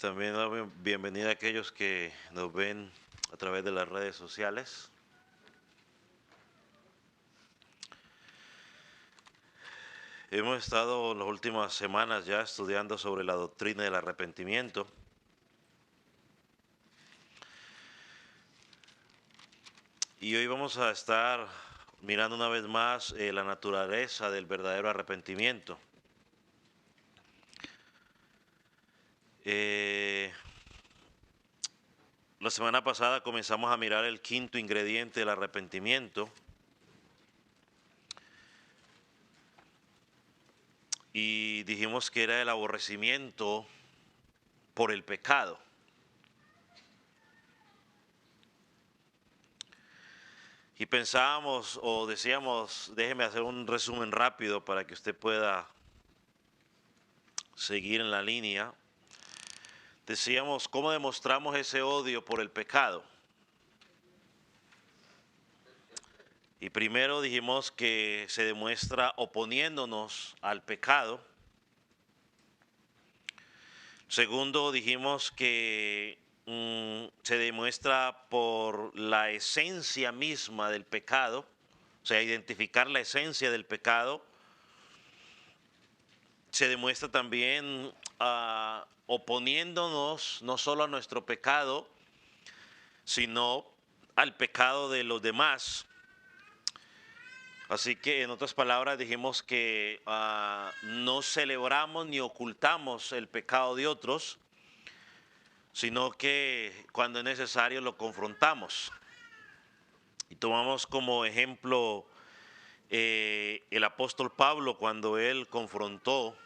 también dar bienvenida a aquellos que nos ven a través de las redes sociales. Hemos estado las últimas semanas ya estudiando sobre la doctrina del arrepentimiento. Y hoy vamos a estar mirando una vez más la naturaleza del verdadero arrepentimiento. La semana pasada comenzamos a mirar el quinto ingrediente del arrepentimiento. Y dijimos que era el aborrecimiento por el pecado. Y pensábamos o decíamos, déjeme hacer un resumen rápido para que usted pueda seguir en la línea. Decíamos, ¿cómo demostramos ese odio por el pecado? Y primero dijimos que se demuestra oponiéndonos al pecado. Segundo, dijimos que se demuestra por la esencia misma del pecado, o sea, identificar la esencia del pecado. Se demuestra también oponiéndonos no solo a nuestro pecado, sino al pecado de los demás. Así que en otras palabras dijimos que no celebramos ni ocultamos el pecado de otros, sino que cuando es necesario lo confrontamos. Y tomamos como ejemplo el apóstol Pablo cuando él confrontó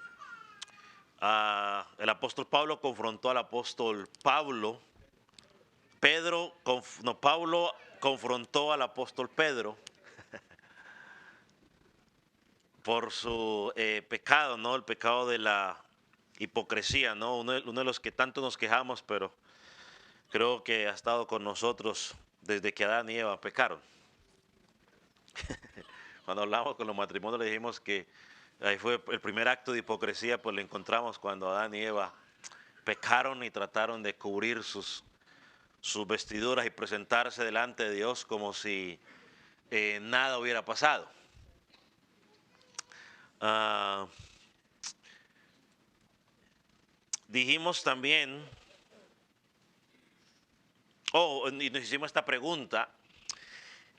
el apóstol Pablo confrontó al apóstol Pablo. Pablo confrontó al apóstol Pedro por su pecado, ¿no? El pecado de la hipocresía, ¿no? Uno de los que tanto nos quejamos, pero creo que ha estado con nosotros desde que Adán y Eva pecaron. Cuando hablamos con los matrimonios le dijimos que ahí fue el primer acto de hipocresía, pues lo encontramos cuando Adán y Eva pecaron y trataron de cubrir sus vestiduras y presentarse delante de Dios como si nada hubiera pasado. Dijimos también, y nos hicimos esta pregunta,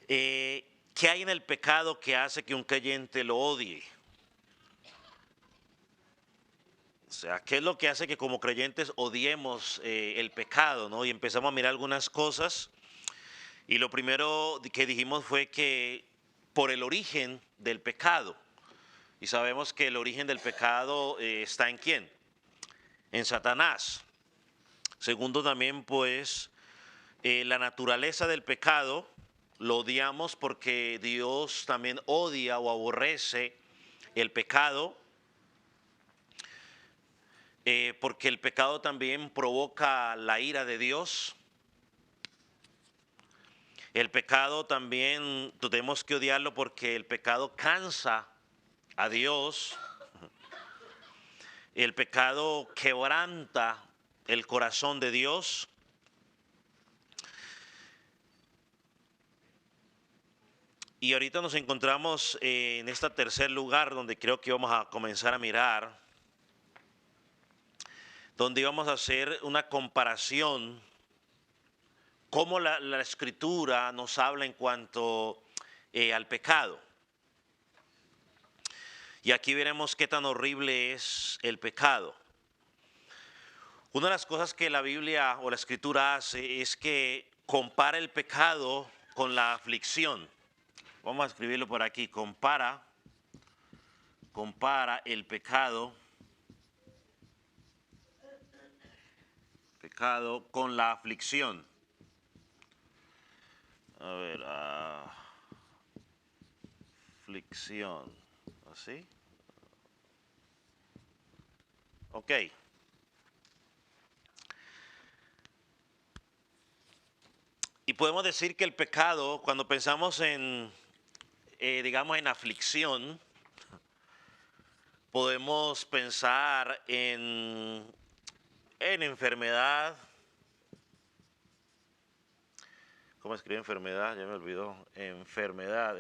¿qué hay en el pecado que hace que un creyente lo odie? O sea, ¿qué es lo que hace que como creyentes odiemos el pecado, ¿no? Y empezamos a mirar algunas cosas. Y lo primero que dijimos fue que por el origen del pecado, y sabemos que el origen del pecado está en ¿quién? En Satanás. Segundo también, pues, la naturaleza del pecado lo odiamos porque Dios también odia o aborrece el pecado, porque el pecado también provoca la ira de Dios. El pecado también tenemos que odiarlo porque el pecado cansa a Dios. El pecado quebranta el corazón de Dios. Y ahorita nos encontramos en este tercer lugar donde creo que vamos a comenzar a mirar, donde vamos a hacer una comparación, cómo la escritura nos habla en cuanto al pecado. Y aquí veremos qué tan horrible es el pecado. Una de las cosas que la Biblia o la escritura hace es que compara el pecado con la aflicción. Vamos a escribirlo por aquí. Compara el pecado con la aflicción. A ver, aflicción. ¿Así? Ok. Y podemos decir que el pecado, cuando pensamos en, digamos, en aflicción, podemos pensar en en enfermedad. ¿Cómo escribe enfermedad? Ya me olvidó. Enfermedad.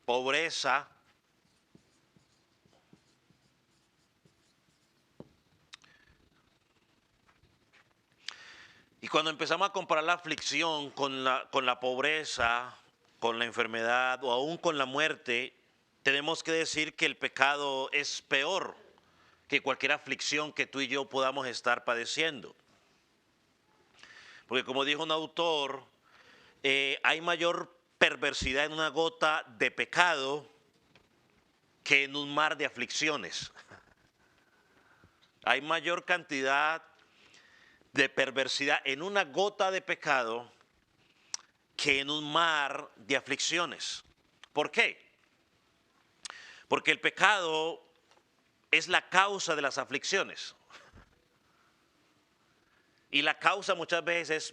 Pobreza. Y cuando empezamos a comparar la aflicción con la pobreza, con la enfermedad o aún con la muerte, tenemos que decir que el pecado es peor que cualquier aflicción que tú y yo podamos estar padeciendo. Porque como dijo un autor, hay mayor perversidad en una gota de pecado que en un mar de aflicciones. Hay mayor cantidad de perversidad en una gota de pecado que en un mar de aflicciones. ¿Por qué? Porque el pecado es la causa de las aflicciones. Y la causa muchas veces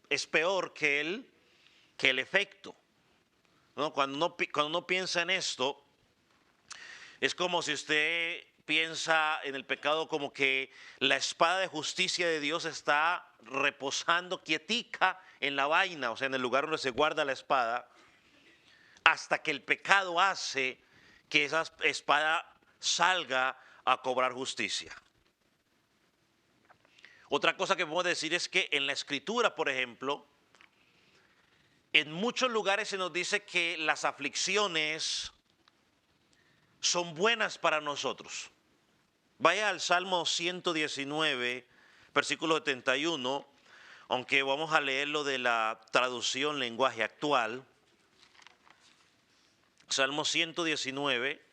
es peor que el efecto, ¿no? Cuando uno piensa en esto, es como si usted piensa en el pecado como que la espada de justicia de Dios está reposando quietica en la vaina, o sea, en el lugar donde se guarda la espada, hasta que el pecado hace que esa espada salga a cobrar justicia. Otra cosa que podemos decir es que en la Escritura, por ejemplo, en muchos lugares se nos dice que las aflicciones son buenas para nosotros. Vaya al Salmo 119, versículo 71, aunque vamos a leerlo de la traducción lenguaje actual. Salmo 119.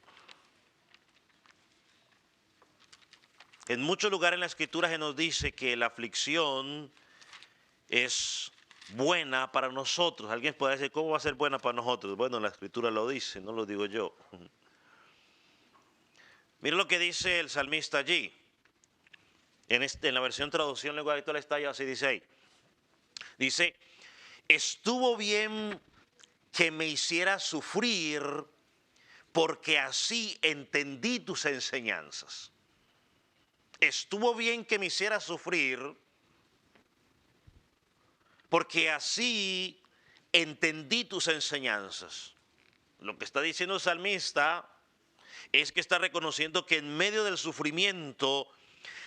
En muchos lugares en la Escritura se nos dice que la aflicción es buena para nosotros. Alguien puede decir, ¿cómo va a ser buena para nosotros? Bueno, la Escritura lo dice, no lo digo yo. Mira lo que dice el salmista allí. En la versión traducción lenguaje actual está ya así, dice ahí. Dice, estuvo bien que me hiciera sufrir porque así entendí tus enseñanzas. Estuvo bien que me hiciera sufrir porque así entendí tus enseñanzas. Lo que está diciendo el salmista es que está reconociendo que en medio del sufrimiento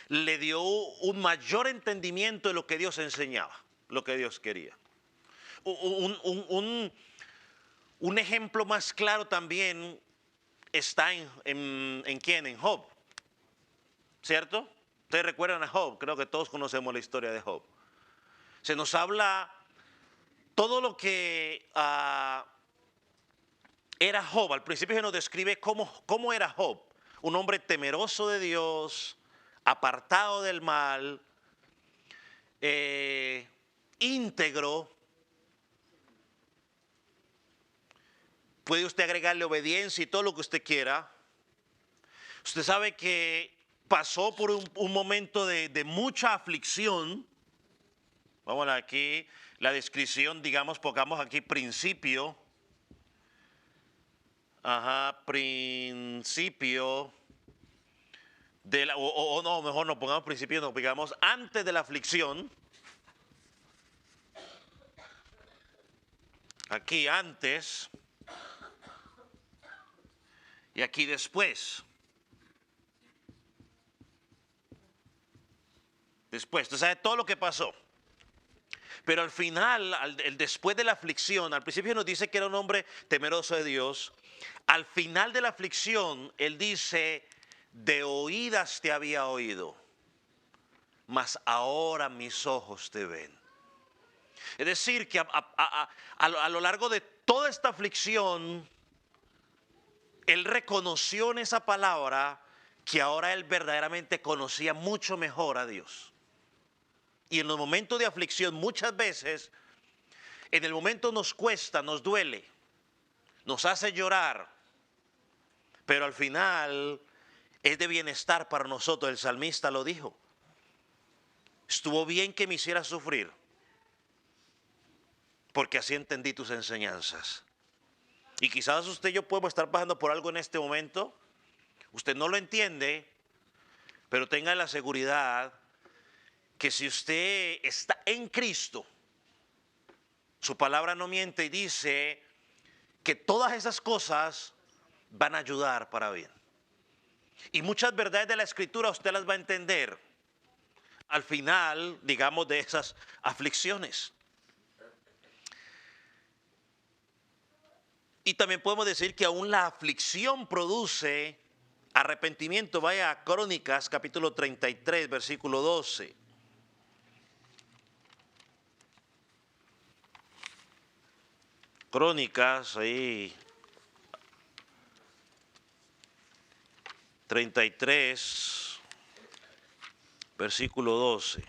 le dio un mayor entendimiento de lo que Dios enseñaba, lo que Dios quería. Un ejemplo más claro también está en quién, en Job, ¿cierto? Ustedes recuerdan a Job, creo que todos conocemos la historia de Job. Se nos habla todo lo que era Job. Al principio se nos describe cómo era Job, un hombre temeroso de Dios, apartado del mal, íntegro. Puede usted agregarle obediencia y todo lo que usted quiera. Usted sabe que pasó por un momento de mucha aflicción. Vamos aquí, la descripción, digamos, pongamos aquí principio. Principio. No, mejor no pongamos principio, no, digamos antes de la aflicción. Aquí antes. Y aquí después. Después, tú sabes todo lo que pasó. Pero al final, después de la aflicción, al principio nos dice que era un hombre temeroso de Dios. Al final de la aflicción, él dice, de oídas te había oído, mas ahora mis ojos te ven. Es decir, que a lo largo de toda esta aflicción, él reconoció en esa palabra que ahora él verdaderamente conocía mucho mejor a Dios. Y en los momentos de aflicción muchas veces, en el momento nos cuesta, nos duele, nos hace llorar, pero al final es de bienestar para nosotros. El salmista lo dijo. Estuvo bien que me hiciera sufrir, porque así entendí tus enseñanzas. Y quizás usted y yo podemos estar pasando por algo en este momento. Usted no lo entiende, pero tenga la seguridad que si usted está en Cristo, su palabra no miente y dice que todas esas cosas van a ayudar para bien. Y muchas verdades de la Escritura usted las va a entender al final, digamos, de esas aflicciones. Y también podemos decir que aún la aflicción produce arrepentimiento. Vaya a Crónicas capítulo 33, versículo 12. Crónicas, ahí, 33, versículo 12.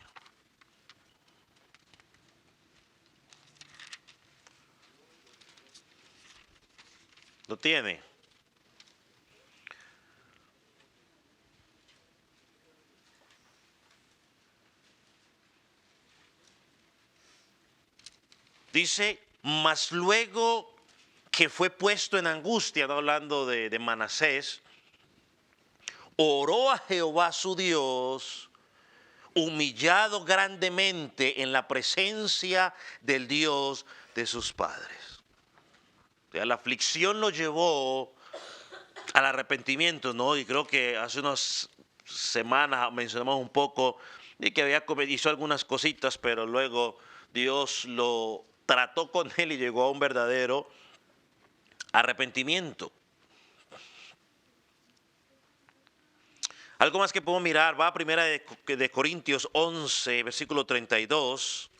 ¿Lo tiene? Dice, mas luego que fue puesto en angustia, no hablando de Manasés, oró a Jehová su Dios, humillado grandemente en la presencia del Dios de sus padres. O sea, la aflicción lo llevó al arrepentimiento, ¿no? Y creo que hace unas semanas mencionamos un poco de que hizo algunas cositas, pero luego Dios lo trató con él y llegó a un verdadero arrepentimiento. Algo más que podemos mirar, va a primera de Corintios 11, versículo 32.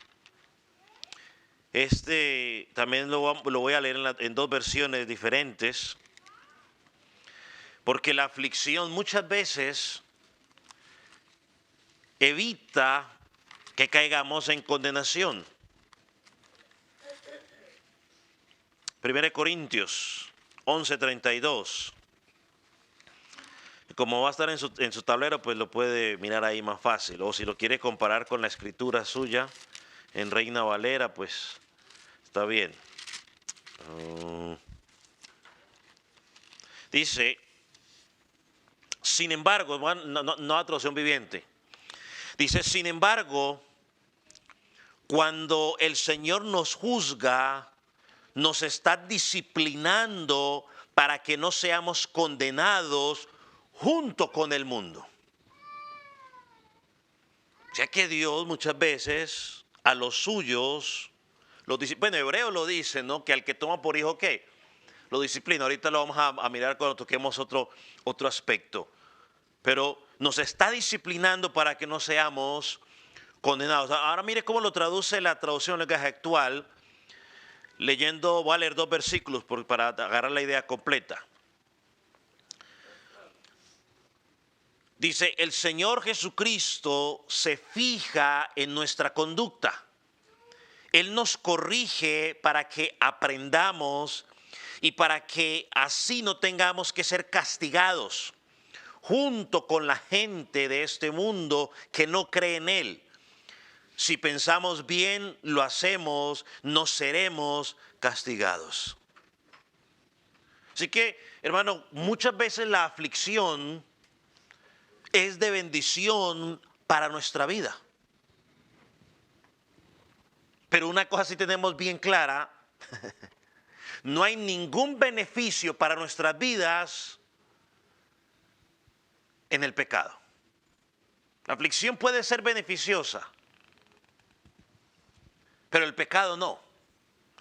Este también lo voy a leer en dos versiones diferentes. Porque la aflicción muchas veces evita que caigamos en condenación. 1 Corintios 11:32. Como va a estar en su tablero, pues lo puede mirar ahí más fácil. O si lo quiere comparar con la escritura suya en Reina Valera, pues está bien. Dice, sin embargo, no traducción viviente. Dice, sin embargo, cuando el Señor nos juzga, nos está disciplinando para que no seamos condenados junto con el mundo. O sea que Dios muchas veces a los suyos, bueno, Hebreo lo dice, ¿no? Que al que toma por hijo, ¿qué? Lo disciplina. Ahorita lo vamos a mirar cuando toquemos otro aspecto. Pero nos está disciplinando para que no seamos condenados. Ahora mire cómo lo traduce la traducción lenguaje actual. Leyendo, voy a leer dos versículos para agarrar la idea completa. Dice, el Señor Jesucristo se fija en nuestra conducta. Él nos corrige para que aprendamos y para que así no tengamos que ser castigados junto con la gente de este mundo que no cree en Él. Si pensamos bien, lo hacemos, no seremos castigados. Así que, hermano, muchas veces la aflicción es de bendición para nuestra vida. Pero una cosa sí tenemos bien clara, no hay ningún beneficio para nuestras vidas en el pecado. La aflicción puede ser beneficiosa, pero el pecado no.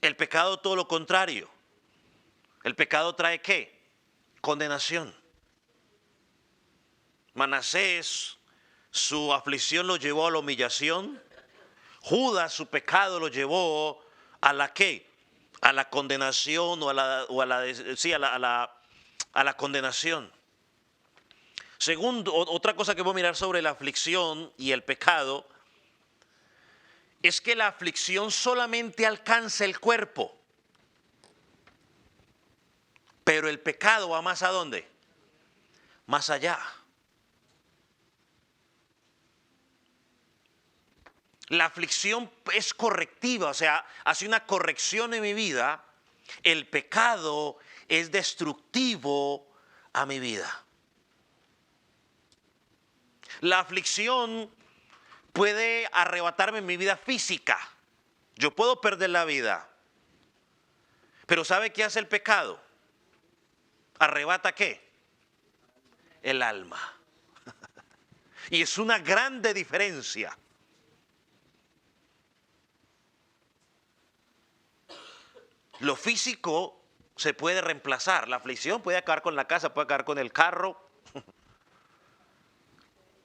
El pecado todo lo contrario. El pecado trae ¿qué? Condenación. Manasés, su aflicción lo llevó a la humillación. Judas, su pecado lo llevó a la ¿qué? A la condenación a la condenación. Segundo, otra cosa que voy a mirar sobre la aflicción y el pecado es que la aflicción solamente alcanza el cuerpo, pero el pecado va más ¿a dónde? Más allá. La aflicción es correctiva, o sea, hace una corrección en mi vida el pecado es destructivo a mi vida. La aflicción puede arrebatarme mi vida física. Yo puedo perder la vida. Pero ¿sabe qué hace el pecado? ¿Arrebata qué? El alma. Y es una grande diferencia. Lo físico se puede reemplazar. La aflicción puede acabar con la casa, puede acabar con el carro.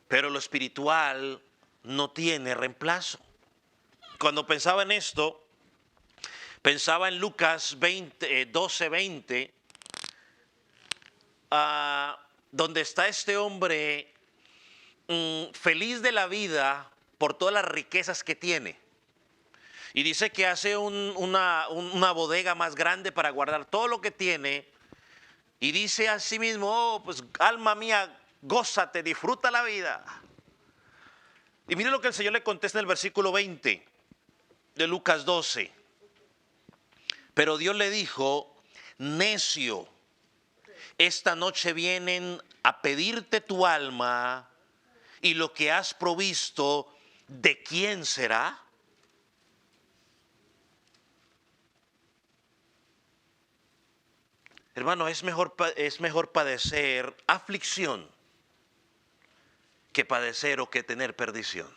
Pero lo espiritual no tiene reemplazo. Cuando pensaba en esto, pensaba en Lucas 12:20, donde está este hombre feliz de la vida por todas las riquezas que tiene. Y dice que hace una bodega más grande para guardar todo lo que tiene. Y dice a sí mismo, oh, pues alma mía, gózate, disfruta la vida. Y mire lo que el Señor le contesta en el versículo 20 de Lucas 12. Pero Dios le dijo, necio, esta noche vienen a pedirte tu alma y lo que has provisto, ¿de quién será? Hermano, es mejor padecer aflicción que padecer o que tener perdición.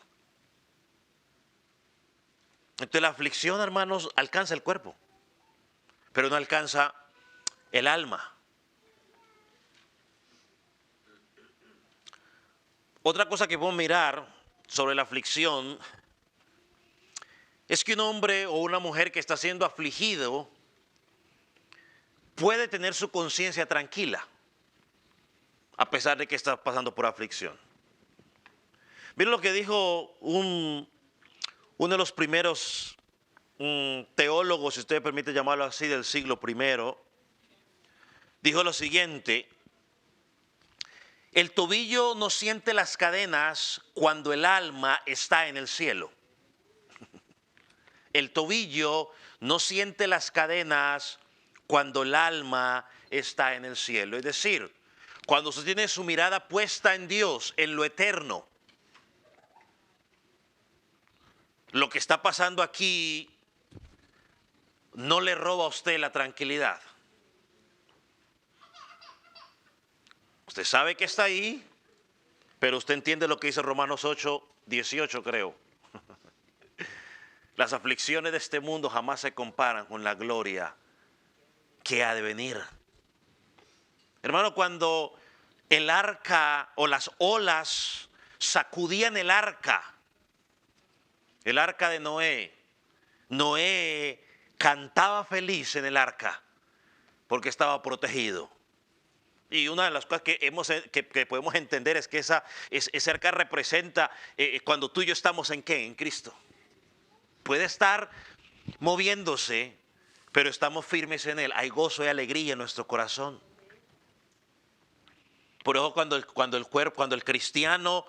Entonces la aflicción, hermanos, alcanza el cuerpo, pero no alcanza el alma. Otra cosa que podemos mirar sobre la aflicción es que un hombre o una mujer que está siendo afligido puede tener su conciencia tranquila, a pesar de que está pasando por aflicción. Miren lo que dijo uno de los primeros teólogos, si usted me permite llamarlo así, del siglo I. Dijo lo siguiente: el tobillo no siente las cadenas cuando el alma está en el cielo. El tobillo no siente las cadenas cuando el alma está en el cielo. Es decir, cuando usted tiene su mirada puesta en Dios, en lo eterno, lo que está pasando aquí no le roba a usted la tranquilidad. Usted sabe que está ahí, pero usted entiende lo que dice Romanos 8:18, creo. Las aflicciones de este mundo jamás se comparan con la gloria que ha de venir. Hermano, cuando el arca o las olas sacudían el arca de Noé, Noé cantaba feliz en el arca porque estaba protegido. Y una de las cosas que podemos entender es que ese arca representa cuando tú y yo estamos ¿en qué? En Cristo. Puede estar moviéndose, pero estamos firmes en Él. Hay gozo y alegría en nuestro corazón. Por eso cuando el cristiano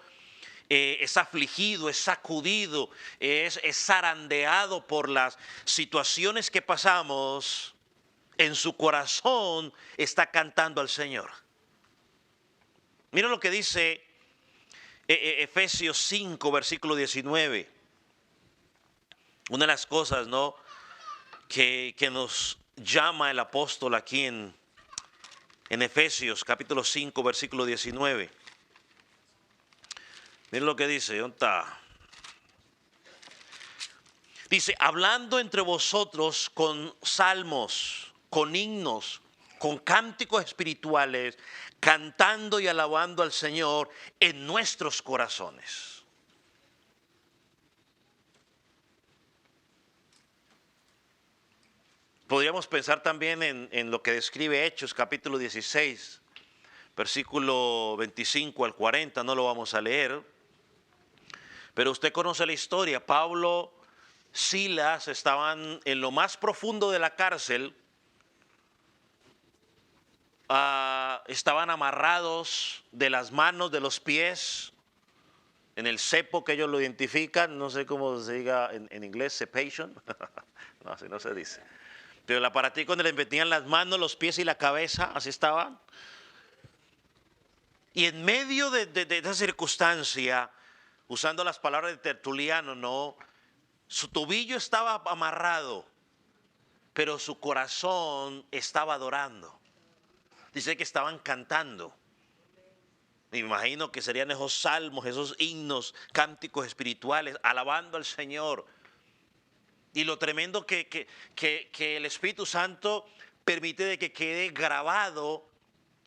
es afligido, es sacudido, es zarandeado por las situaciones que pasamos, en su corazón está cantando al Señor. Miren lo que dice Efesios 5, versículo 19. Una de las cosas, ¿no?, que nos llama el apóstol aquí en Efesios capítulo 5, versículo 19. Miren lo que dice. ¿Dónde está? Dice, hablando entre vosotros con salmos, con himnos, con cánticos espirituales, cantando y alabando al Señor en nuestros corazones. Podríamos pensar también en lo que describe Hechos capítulo 16, versículo 25 al 40, no lo vamos a leer, pero usted conoce la historia. Pablo, Silas estaban en lo más profundo de la cárcel, estaban amarrados de las manos, de los pies, en el cepo que ellos lo identifican, no sé cómo se diga en inglés, cepation, no, así no se dice. Pero el aparatico donde le metían las manos, los pies y la cabeza, así estaban. Y en medio de esa circunstancia, usando las palabras de Tertuliano, ¿no? Su tobillo estaba amarrado, pero su corazón estaba adorando. Dice que estaban cantando. Me imagino que serían esos salmos, esos himnos, cánticos espirituales, alabando al Señor. Y lo tremendo que el Espíritu Santo permite de que quede grabado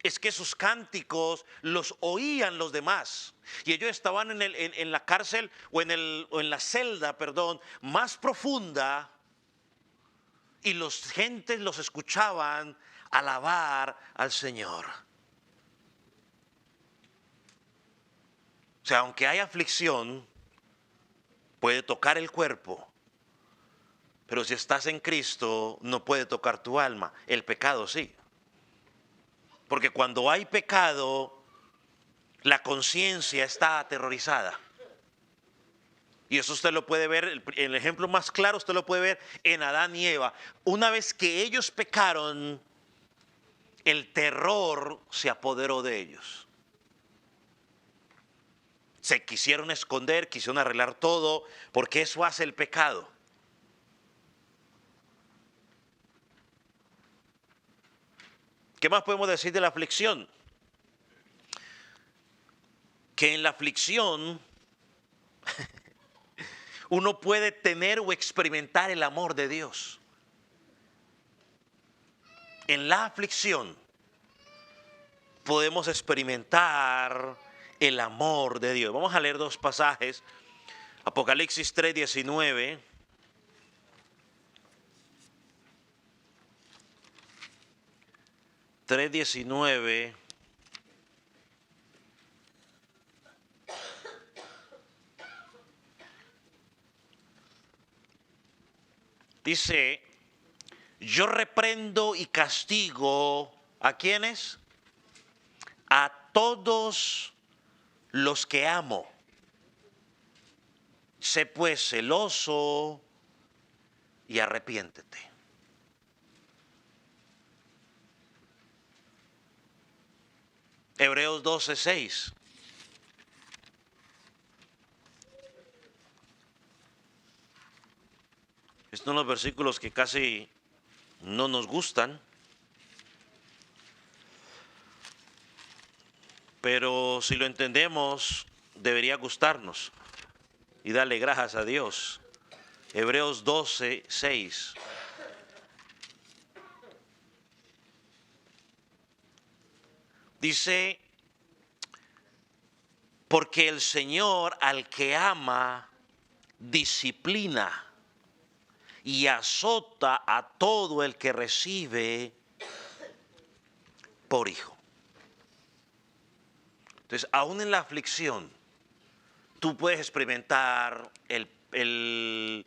es que sus cánticos los oían los demás. Y ellos estaban en la cárcel o en la celda, perdón, más profunda. Y los gentes los escuchaban alabar al Señor. O sea, aunque hay aflicción, puede tocar el cuerpo. Pero si estás en Cristo, no puede tocar tu alma. El pecado sí. Porque cuando hay pecado, la conciencia está aterrorizada. Y eso usted lo puede ver, el ejemplo más claro usted lo puede ver en Adán y Eva. Una vez que ellos pecaron, el terror se apoderó de ellos. Se quisieron esconder, quisieron arreglar todo, porque eso hace el pecado. ¿Qué más podemos decir de la aflicción? Que en la aflicción uno puede tener o experimentar el amor de Dios. En la aflicción podemos experimentar el amor de Dios. Vamos a leer dos pasajes. Apocalipsis 3:19. Dice, yo reprendo y castigo ¿a quiénes? A todos los que amo. Sé pues celoso y arrepiéntete. Hebreos 12:6. Estos son los versículos que casi no nos gustan, pero si lo entendemos, debería gustarnos y darle gracias a Dios. Hebreos 12:6. Dice, porque el Señor al que ama, disciplina y azota a todo el que recibe por hijo. Entonces, aún en la aflicción, tú puedes experimentar el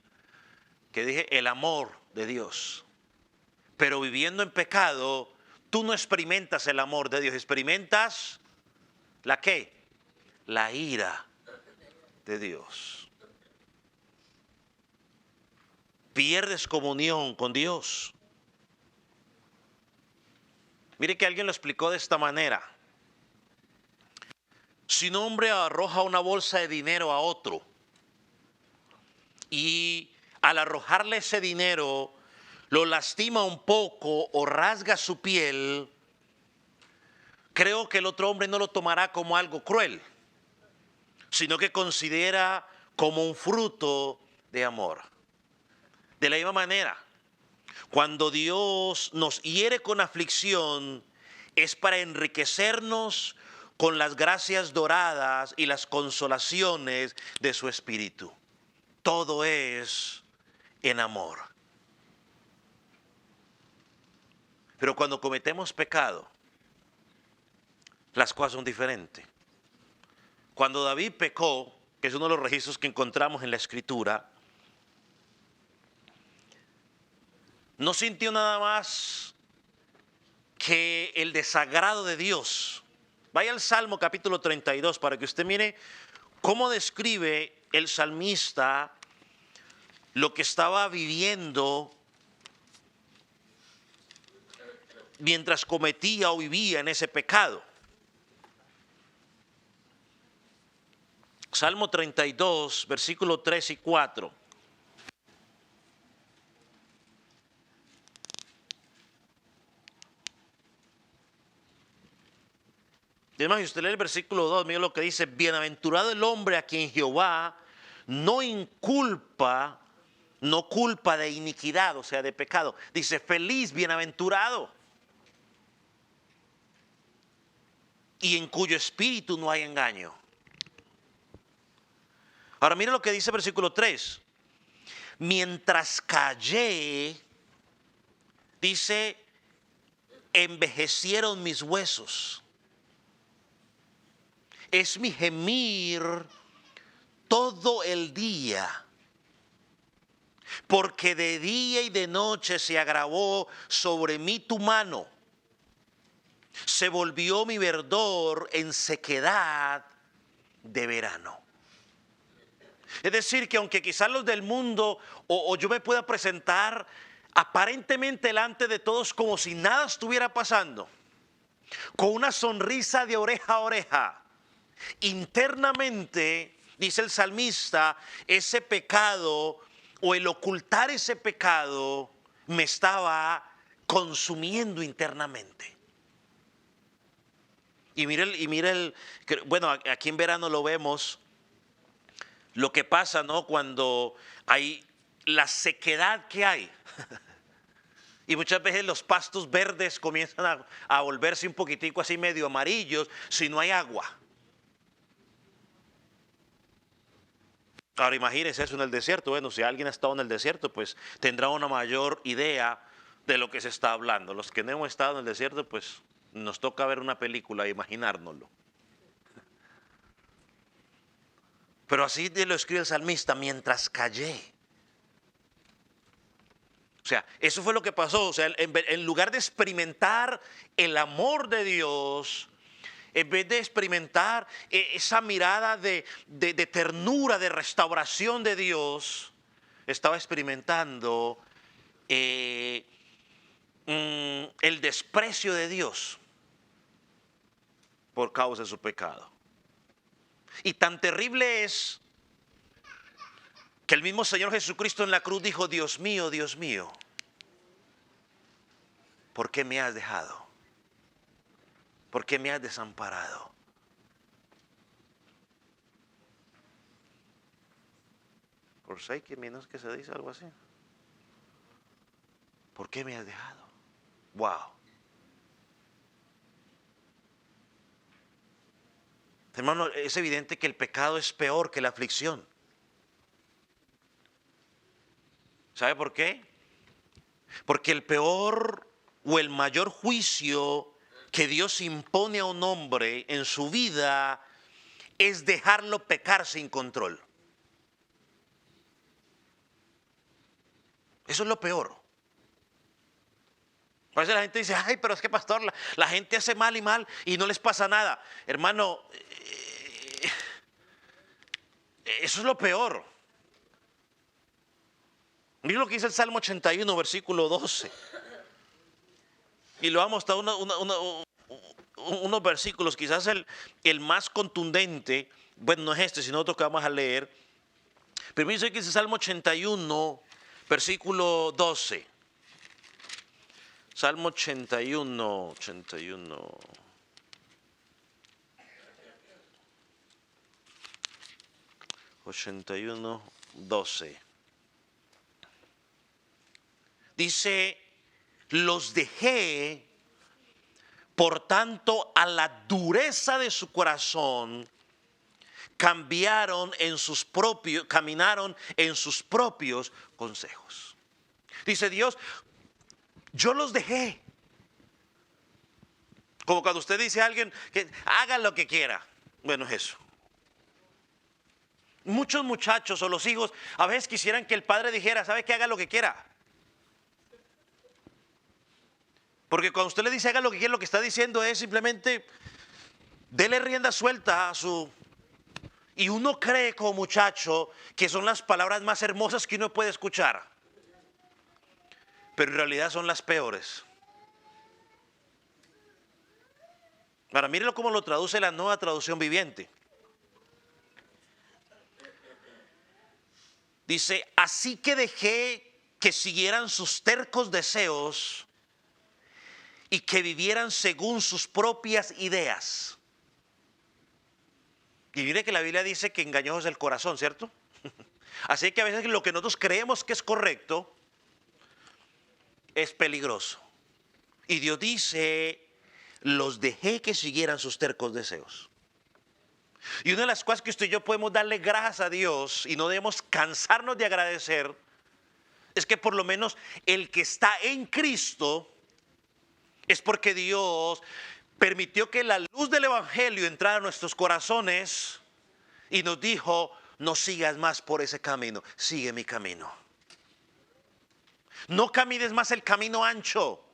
amor de Dios. Pero viviendo en pecado, tú no experimentas el amor de Dios, experimentas ¿la qué? La ira de Dios. Pierdes comunión con Dios. Mire que alguien lo explicó de esta manera. Si un hombre arroja una bolsa de dinero a otro y al arrojarle ese dinero lo lastima un poco o rasga su piel, creo que el otro hombre no lo tomará como algo cruel, sino que considera como un fruto de amor. De la misma manera, cuando Dios nos hiere con aflicción, es para enriquecernos con las gracias doradas y las consolaciones de su Espíritu. Todo es en amor. Pero cuando cometemos pecado, las cosas son diferentes. Cuando David pecó, que es uno de los registros que encontramos en la Escritura, no sintió nada más que el desagrado de Dios. Vaya al Salmo capítulo 32 para que usted mire cómo describe el salmista lo que estaba viviendo mientras cometía o vivía en ese pecado. Salmo 32, versículos 3 y 4. Además, si usted lee el versículo 2, mire lo que dice: bienaventurado el hombre a quien Jehová no inculpa, no culpa de iniquidad, o sea, de pecado. Dice feliz, bienaventurado, y en cuyo espíritu no hay engaño. Ahora mire lo que dice el versículo 3. Mientras callé, dice, envejecieron mis huesos. Es mi gemir todo el día, porque de día y de noche se agravó sobre mí tu mano. Se volvió mi verdor en sequedad de verano. Es decir, que aunque quizás los del mundo o yo me pueda presentar aparentemente delante de todos como si nada estuviera pasando, con una sonrisa de oreja a oreja, internamente, dice el salmista, ese pecado o el ocultar ese pecado me estaba consumiendo internamente. Y mire bueno, aquí en verano lo vemos, lo que pasa, ¿no? Cuando hay la sequedad que hay. Y muchas veces los pastos verdes comienzan a volverse un poquitico así medio amarillos si no hay agua. Ahora imagínense eso en el desierto. Bueno, si alguien ha estado en el desierto, pues tendrá una mayor idea de lo que se está hablando. Los que no hemos estado en el desierto, pues nos toca ver una película e imaginárnoslo. Pero así lo escribe el salmista: mientras callé. O sea, eso fue lo que pasó. O sea, en lugar de experimentar el amor de Dios, en vez de experimentar esa mirada de ternura, de restauración de Dios, estaba experimentando el desprecio de Dios por causa de su pecado. Y tan terrible es que el mismo Señor Jesucristo en la cruz dijo: Dios mío, ¿por qué me has dejado? ¿Por qué me has desamparado? Forsaken me, ¿no es que se dice algo así? ¿Por qué me has dejado? Wow. Hermano, es evidente que el pecado es peor que la aflicción. ¿Sabe por qué? Porque el peor o el mayor juicio que Dios impone a un hombre en su vida es dejarlo pecar sin control. Eso es lo peor. A veces la gente dice: ay, pero es que pastor, la gente hace mal y no les pasa nada. Hermano, eso es lo peor. Mira lo que dice el Salmo 81, versículo 12. Y lo vamos hasta unos versículos, quizás el más contundente. Bueno, no es este, sino otro que vamos a leer. Pero mira que dice Salmo 81, versículo 12. Salmo 81, 12. Dice: los dejé, por tanto, a la dureza de su corazón, caminaron en sus propios consejos. Dice Dios: yo los dejé. Como cuando usted dice a alguien que haga lo que quiera. Bueno, es eso. Muchos muchachos o los hijos a veces quisieran que el padre dijera: ¿sabe qué? Haga lo que quiera. Porque cuando usted le dice haga lo que quiera, lo que está diciendo es simplemente dele rienda suelta a su... Y uno cree como muchacho que son las palabras más hermosas que uno puede escuchar. Pero en realidad son las peores. Ahora, mírenlo cómo lo traduce la Nueva Traducción Viviente. Dice, así que dejé que siguieran sus tercos deseos y que vivieran según sus propias ideas. Y mire que la Biblia dice que engañoso es el corazón, ¿cierto? Así que a veces lo que nosotros creemos que es correcto es peligroso. Y Dios dice, los dejé que siguieran sus tercos deseos. Y una de las cosas que usted y yo podemos darle gracias a Dios y no debemos cansarnos de agradecer es que por lo menos el que está en Cristo es porque Dios permitió que la luz del Evangelio entrara a nuestros corazones y nos dijo, no sigas más por ese camino, sigue mi camino. No camines más el camino ancho,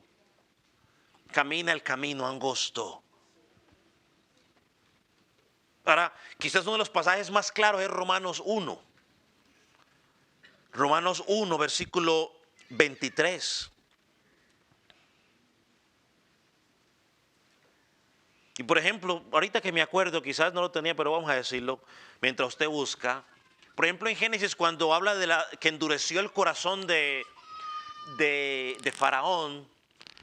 camina el camino angosto. Ahora, quizás uno de los pasajes más claros es Romanos 1. Romanos 1, versículo 23. Y por ejemplo, ahorita que me acuerdo, quizás no lo tenía, pero vamos a decirlo, mientras usted busca. Por ejemplo, en Génesis, cuando habla de que endureció el corazón de Faraón,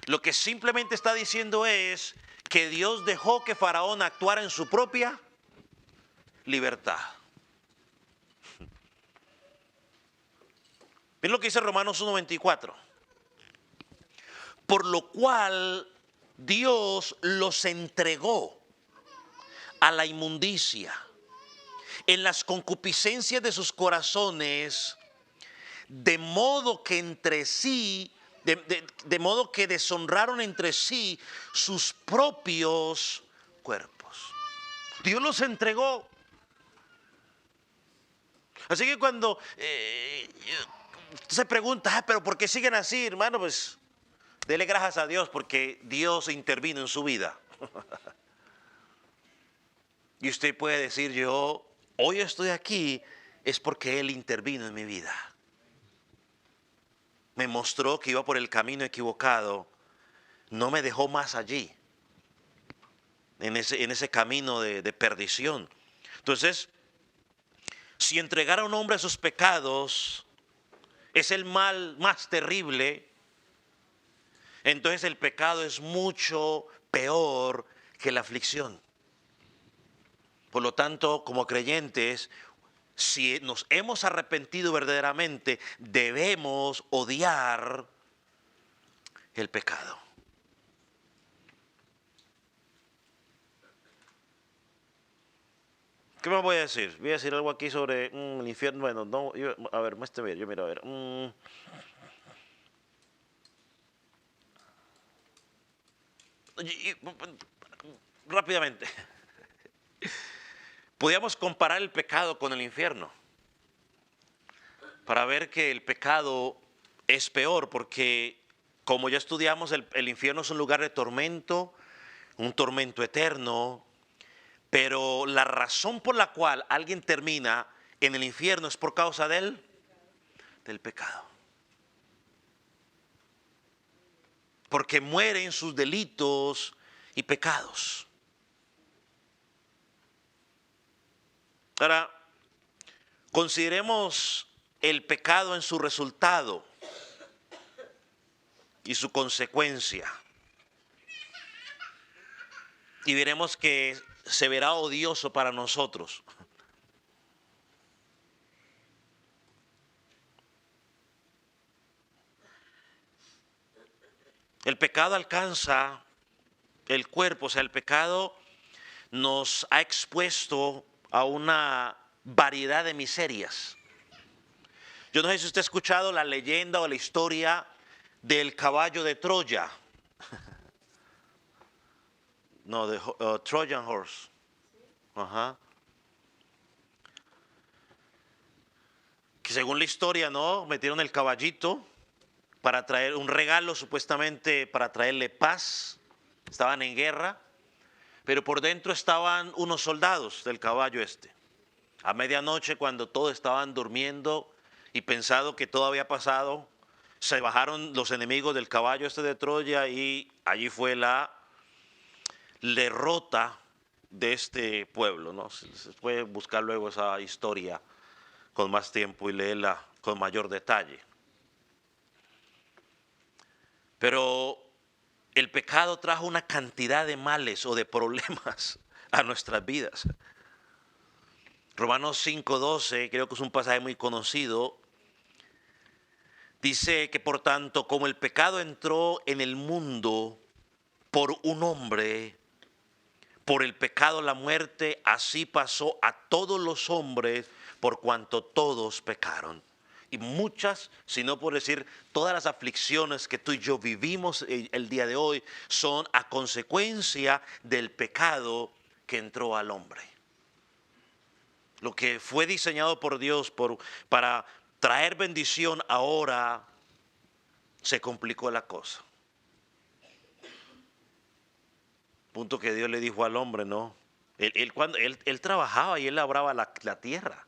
lo que simplemente está diciendo es que Dios dejó que Faraón actuara en su propia libertad. Miren lo que dice Romanos 1:24. Por lo cual Dios los entregó a la inmundicia en las concupiscencias de sus corazones, de modo que entre sí, de modo que deshonraron entre sí sus propios cuerpos. Dios los entregó. Así que cuando se pregunta, pero ¿por qué siguen así, hermano? Pues dele gracias a Dios porque Dios intervino en su vida. Y usted puede decir, yo hoy estoy aquí es porque Él intervino en mi vida. Me mostró que iba por el camino equivocado. No me dejó más allí, en ese camino de perdición. Entonces, si entregar a un hombre a sus pecados es el mal más terrible, entonces el pecado es mucho peor que la aflicción. Por lo tanto, como creyentes, si nos hemos arrepentido verdaderamente, debemos odiar el pecado. ¿Qué más voy a decir? Voy a decir algo aquí sobre el infierno. Bueno, no, a ver, muéstrame, yo miro, a ver. Rápidamente. Podríamos comparar el pecado con el infierno para ver que el pecado es peor, porque como ya estudiamos, el infierno es un lugar de tormento, un tormento eterno, pero la razón por la cual alguien termina en el infierno es por causa del pecado. Porque muere en sus delitos y pecados. Ahora, consideremos el pecado en su resultado y su consecuencia. Y veremos que se verá odioso para nosotros. El pecado alcanza el cuerpo, o sea, el pecado nos ha expuesto a una variedad de miserias. Yo no sé si usted ha escuchado la leyenda o la historia del caballo de Troya. No, de Trojan Horse. Ajá. Que según la historia, ¿no? Metieron el caballito para traer un regalo, supuestamente para traerle paz. Estaban en guerra, pero por dentro estaban unos soldados del caballo este. A medianoche, cuando todos estaban durmiendo y pensado que todo había pasado, se bajaron los enemigos del caballo este de Troya y allí fue la derrota de este pueblo, ¿no? Se puede buscar luego esa historia con más tiempo y leerla con mayor detalle. Pero el pecado trajo una cantidad de males o de problemas a nuestras vidas. Romanos 5:12, creo que es un pasaje muy conocido, dice que por tanto, como el pecado entró en el mundo por un hombre, por el pecado la muerte, así pasó a todos los hombres por cuanto todos pecaron. Y muchas, si no por decir todas las aflicciones que tú y yo vivimos el día de hoy, son a consecuencia del pecado que entró al hombre. Lo que fue diseñado por Dios para traer bendición ahora se complicó la cosa. Punto que Dios le dijo al hombre, ¿no? Él trabajaba y él labraba la tierra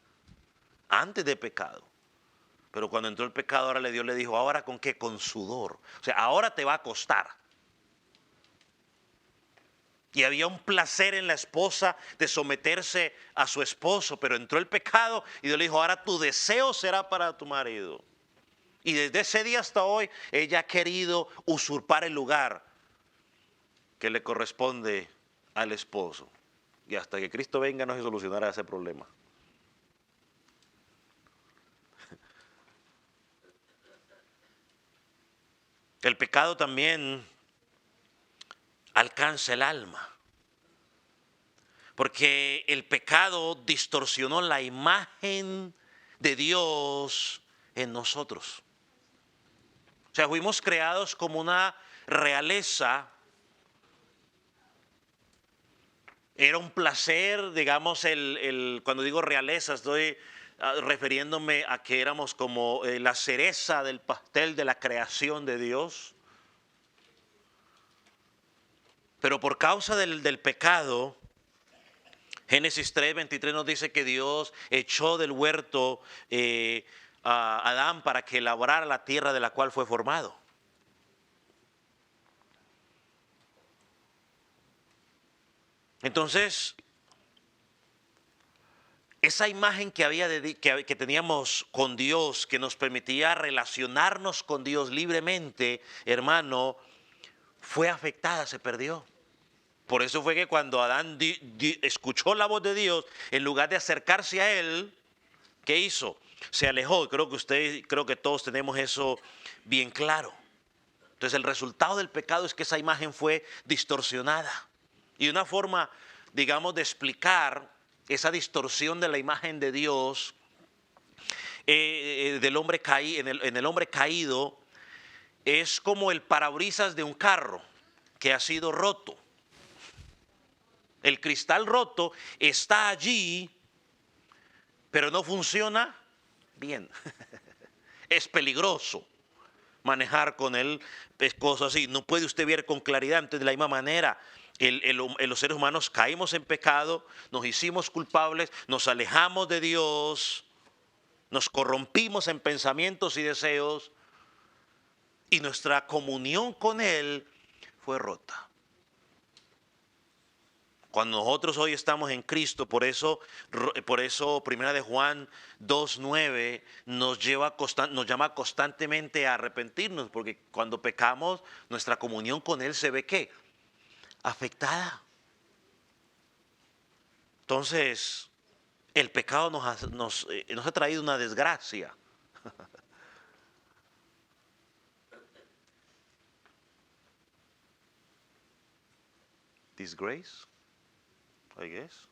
antes de pecado. Pero cuando entró el pecado, ahora Dios le dijo, ¿ahora con qué? Con sudor. O sea, ahora te va a costar. Y había un placer en la esposa de someterse a su esposo, pero entró el pecado y Dios le dijo, ahora tu deseo será para tu marido. Y desde ese día hasta hoy, ella ha querido usurpar el lugar que le corresponde al esposo. Y hasta que Cristo venga no se solucionará ese problema. El pecado también alcanza el alma. Porque el pecado distorsionó la imagen de Dios en nosotros. O sea, fuimos creados como una realeza. Era un placer, digamos, cuando digo realeza, estoy refiriéndome a que éramos como la cereza del pastel de la creación de Dios. Pero por causa del pecado, Génesis 3:23 nos dice que Dios echó del huerto a Adán para que labrara la tierra de la cual fue formado. Entonces, esa imagen que teníamos con Dios, que nos permitía relacionarnos con Dios libremente, hermano, fue afectada, se perdió. Por eso fue que cuando Adán escuchó la voz de Dios, en lugar de acercarse a él, ¿qué hizo? Se alejó. Creo que todos tenemos eso bien claro. Entonces el resultado del pecado es que esa imagen fue distorsionada. Y una forma, digamos, de explicar esa distorsión de la imagen de Dios, en el hombre caído, es como el parabrisas de un carro que ha sido roto. El cristal roto está allí, pero no funciona bien. Es peligroso manejar con él, es cosas así. No puede usted ver con claridad. Entonces, de la misma manera, los seres humanos caímos en pecado, nos hicimos culpables, nos alejamos de Dios, nos corrompimos en pensamientos y deseos, y nuestra comunión con Él fue rota. Cuando nosotros hoy estamos en Cristo, por eso Primera de Juan 2:9 nos llama constantemente a arrepentirnos, porque cuando pecamos, nuestra comunión con Él se ve ¿qué? Afectada. Entonces, el pecado nos ha traído una desgracia. Disgrace, I guess.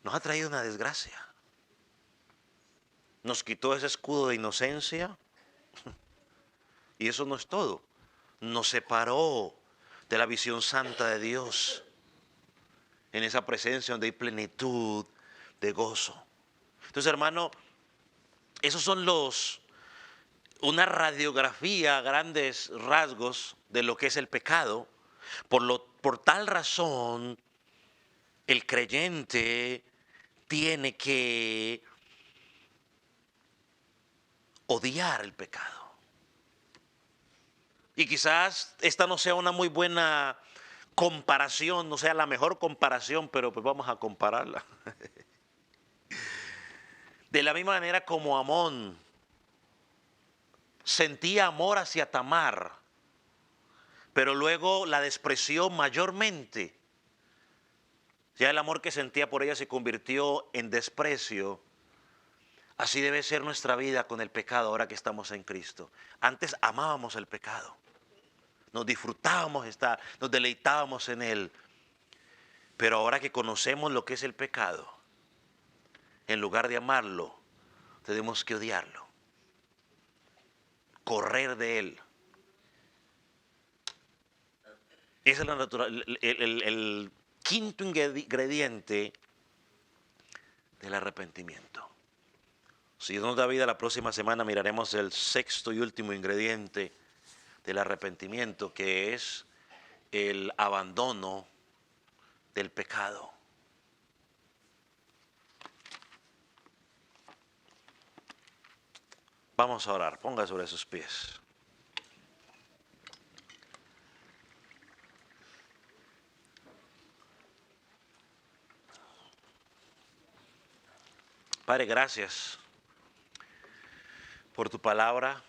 Nos ha traído una desgracia. Nos quitó ese escudo de inocencia. Y eso no es todo. Nos separó de la visión santa de Dios. En esa presencia donde hay plenitud de gozo. Entonces, hermano, esos son una radiografía a grandes rasgos de lo que es el pecado. Por tal razón, el creyente tiene que odiar el pecado. Y quizás esta no sea una muy buena comparación, no sea la mejor comparación, pero pues vamos a compararla. De la misma manera como Amón sentía amor hacia Tamar, pero luego la despreció mayormente. Ya el amor que sentía por ella se convirtió en desprecio. Así debe ser nuestra vida con el pecado ahora que estamos en Cristo. Antes amábamos el pecado, nos disfrutábamos estar, nos deleitábamos en él. Pero ahora que conocemos lo que es el pecado, en lugar de amarlo, tenemos que odiarlo, correr de él. Ese es el quinto ingrediente del arrepentimiento. Si Dios nos da vida, la próxima semana miraremos el sexto y último ingrediente del arrepentimiento, que es el abandono del pecado. Vamos a orar, ponga sobre sus pies. Padre, gracias por tu palabra.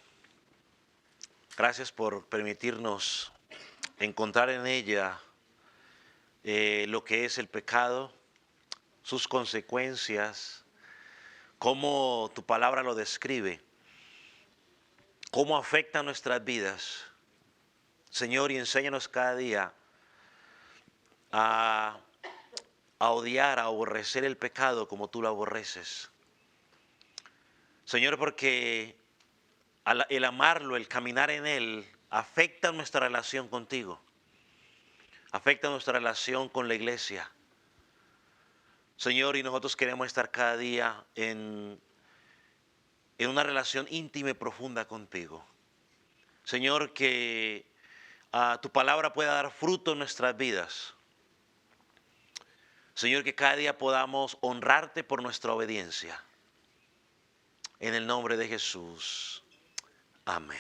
Gracias por permitirnos encontrar en ella lo que es el pecado, sus consecuencias, cómo tu palabra lo describe, cómo afecta nuestras vidas. Señor, y enséñanos cada día a, a odiar, a aborrecer el pecado como tú lo aborreces. Señor, porque el amarlo, el caminar en él, afecta nuestra relación contigo, afecta nuestra relación con la iglesia. Señor, y nosotros queremos estar cada día en una relación íntima y profunda contigo. Señor, que tu palabra pueda dar fruto en nuestras vidas. Señor, que cada día podamos honrarte por nuestra obediencia. En el nombre de Jesús. Amén.